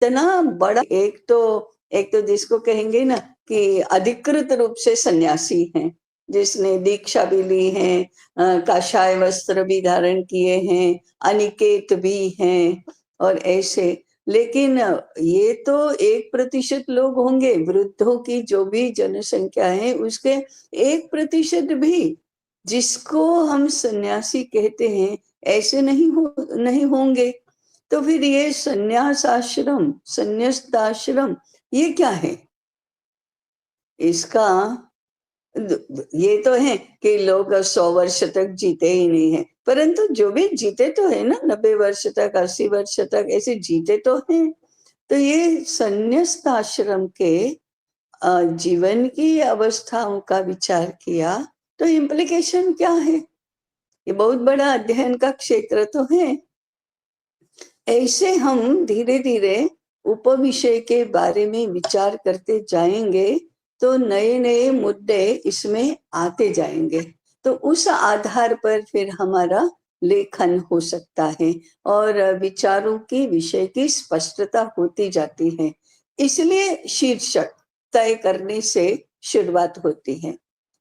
इतना बड़ा, एक तो जिसको कहेंगे ना कि अधिकृत रूप से सन्यासी हैं, जिसने दीक्षा भी ली है, काषाय वस्त्र भी धारण किए हैं, अनिकेत भी हैं और ऐसे। लेकिन ये तो 1% लोग होंगे, वृद्धों की जो भी जनसंख्या है उसके 1% भी जिसको हम सन्यासी कहते हैं ऐसे नहीं होंगे। तो फिर ये संन्यास आश्रम, संन्यास्ताश्रम, ये क्या है? इसका ये तो है कि लोग 100 वर्ष तक जीते ही नहीं है, परंतु जो भी जीते तो है ना, 90 वर्ष तक, 80 वर्ष तक ऐसे जीते तो हैं। तो ये संन्यास्त आश्रम के जीवन की अवस्थाओं का विचार किया तो इम्प्लीकेशन क्या है? ये बहुत बड़ा अध्ययन का क्षेत्र तो है। ऐसे हम धीरे धीरे उपविषय के बारे में विचार करते जाएंगे तो नए नए मुद्दे इसमें आते जाएंगे, तो उस आधार पर फिर हमारा लेखन हो सकता है और विचारों की, विषय की स्पष्टता होती जाती है। इसलिए शीर्षक तय करने से शुरुआत होती है,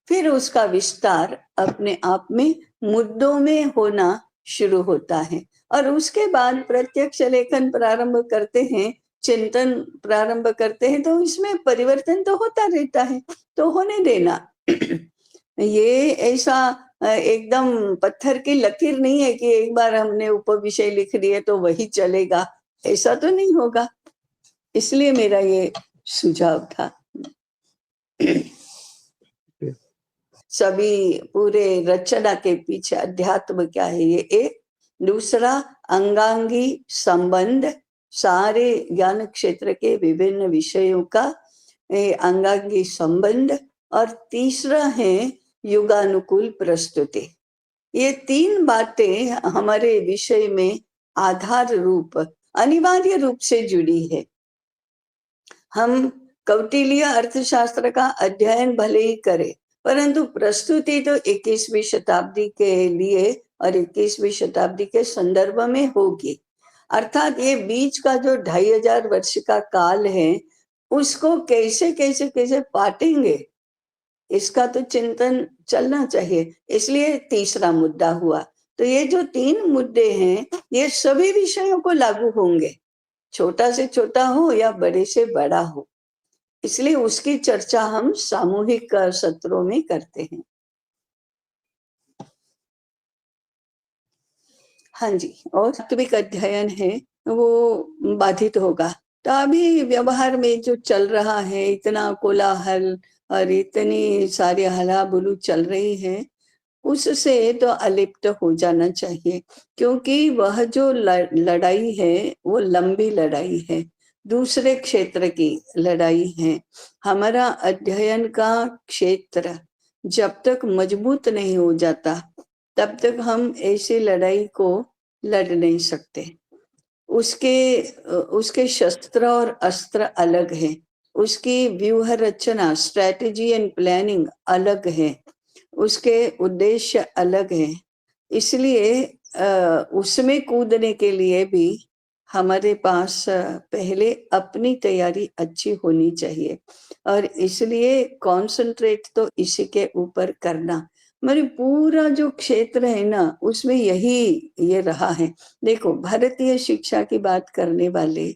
फिर उसका विस्तार अपने आप में मुद्दों में होना शुरू होता है और उसके बाद प्रत्यक्ष लेखन प्रारंभ करते हैं, चिंतन प्रारंभ करते हैं, तो इसमें परिवर्तन तो होता रहता है, तो होने देना। ये ऐसा एकदम पत्थर की लकीर नहीं है कि एक बार हमने उपविषय लिख दिए तो वही चलेगा, ऐसा तो नहीं होगा। इसलिए मेरा ये सुझाव था। सभी पूरे रचना के पीछे अध्यात्म क्या है, ये एक। दूसरा, अंगांगी संबंध, सारे ज्ञान क्षेत्र के विभिन्न विषयों का अंगांगी संबंध। और तीसरा है युगानुकूल प्रस्तुति। ये 3 बातें हमारे विषय में आधार रूप, अनिवार्य रूप से जुड़ी है। हम कौटिल्य अर्थशास्त्र का अध्ययन भले ही करें, परंतु प्रस्तुति तो 21वीं शताब्दी के लिए और 21वीं शताब्दी के संदर्भ में होगी। अर्थात ये बीच का जो 2500 वर्ष का काल है, उसको कैसे कैसे कैसे पाटेंगे, इसका तो चिंतन चलना चाहिए। इसलिए तीसरा मुद्दा हुआ। तो ये जो 3 मुद्दे हैं, ये सभी विषयों को लागू होंगे, छोटा से छोटा हो या बड़े से बड़ा हो। इसलिए उसकी चर्चा हम सामूहिक सत्रों में करते हैं। हाँ जी, और वास्तविक अध्ययन है वो बाधित होगा। तो अभी व्यवहार में जो चल रहा है, इतना कोलाहल और इतनी सारी हलाबुलू चल रही है, उससे तो अलिप्त हो जाना चाहिए, क्योंकि वह जो लड़ाई है वो लंबी लड़ाई है, दूसरे क्षेत्र की लड़ाई है। हमारा अध्ययन का क्षेत्र जब तक मजबूत नहीं हो जाता, तब तक हम ऐसी लड़ाई को लड़ नहीं सकते। उसके शस्त्र और अस्त्र अलग है, उसकी व्यूह रचना, स्ट्रेटेजी एंड प्लानिंग अलग है, उसके उद्देश्य अलग है। इसलिए उसमें कूदने के लिए भी हमारे पास पहले अपनी तैयारी अच्छी होनी चाहिए, और इसलिए कंसंट्रेट तो इसी के ऊपर करना। मेरी पूरा जो क्षेत्र है ना, उसमें यही ये रहा है। देखो, भारतीय शिक्षा की बात करने वाले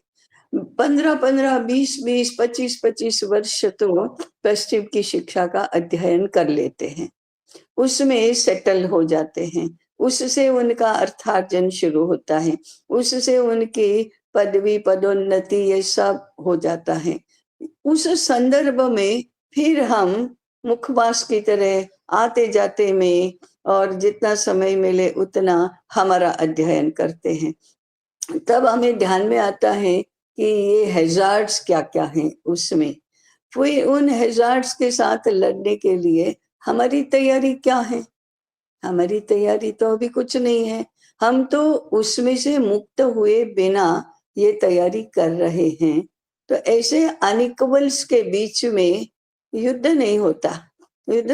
15-15, 20-20, 25-25 वर्ष तो पश्चिम की शिक्षा का अध्ययन कर लेते हैं, उसमें सेटल हो जाते हैं, उससे उनका अर्थार्जन शुरू होता है, उससे उनकी पदवी, पदोन्नति, ये सब हो जाता है। उस संदर्भ में फिर हम मुखबास की तरह आते जाते में और जितना समय मिले उतना हमारा अध्ययन करते हैं। तब हमें ध्यान में आता है कि ये हैजार्ड्स क्या क्या हैं उसमें। फिर उन हैजार्ड्स के साथ लड़ने के लिए हमारी तैयारी क्या है? हमारी तैयारी तो अभी कुछ नहीं है। हम तो उसमें से मुक्त हुए बिना ये तैयारी कर रहे हैं। तो ऐसे अनइक्वल्स के बीच में युद्ध नहीं होता, युद्ध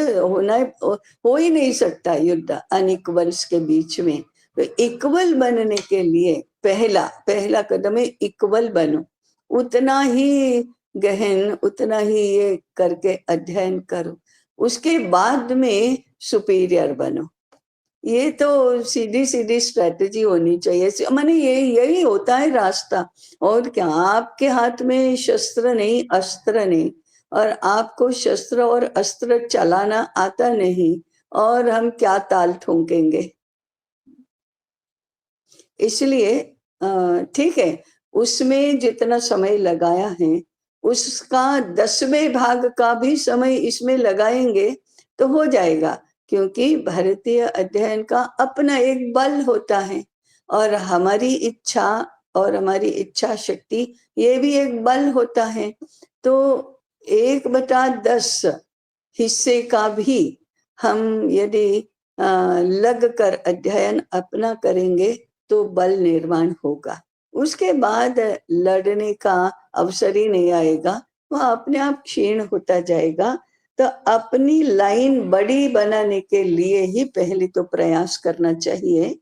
हो ही नहीं सकता, युद्ध अनइक्वल्स के बीच में। तो इक्वल बनने के लिए पहला कदम है, इक्वल बनो। उतना ही गहन, उतना ही ये करके अध्ययन करो, उसके बाद में सुपीरियर बनो। ये तो सीधी सीधी स्ट्रेटेजी होनी चाहिए। माने ये यही होता है रास्ता, और क्या। आपके हाथ में शस्त्र नहीं, अस्त्र नहीं, और आपको शस्त्र और अस्त्र चलाना आता नहीं, और हम क्या ताल ठोकेंगे। इसलिए ठीक है, उसमें जितना समय लगाया है उसका 10वें भाग का भी समय इसमें लगाएंगे तो हो जाएगा, क्योंकि भारतीय अध्ययन का अपना एक बल होता है, और हमारी इच्छा और हमारी इच्छा शक्ति ये भी एक बल होता है। तो 1/10 हिस्से का भी हम यदि लग कर अध्ययन अपना करेंगे तो बल निर्माण होगा। उसके बाद लड़ने का अवसर ही नहीं आएगा, वह अपने आप क्षीण होता जाएगा। तो अपनी लाइन बड़ी बनाने के लिए ही पहले तो प्रयास करना चाहिए,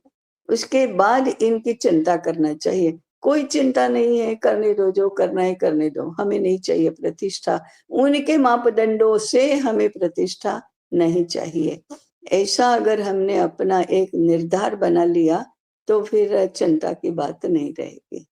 उसके बाद इनकी चिंता करना चाहिए। कोई चिंता नहीं है, करने दो, जो करना है करने दो, हमें नहीं चाहिए प्रतिष्ठा, उनके मापदंडों से हमें प्रतिष्ठा नहीं चाहिए। ऐसा अगर हमने अपना एक निर्धार बना लिया तो फिर चिंता की बात नहीं रहेगी।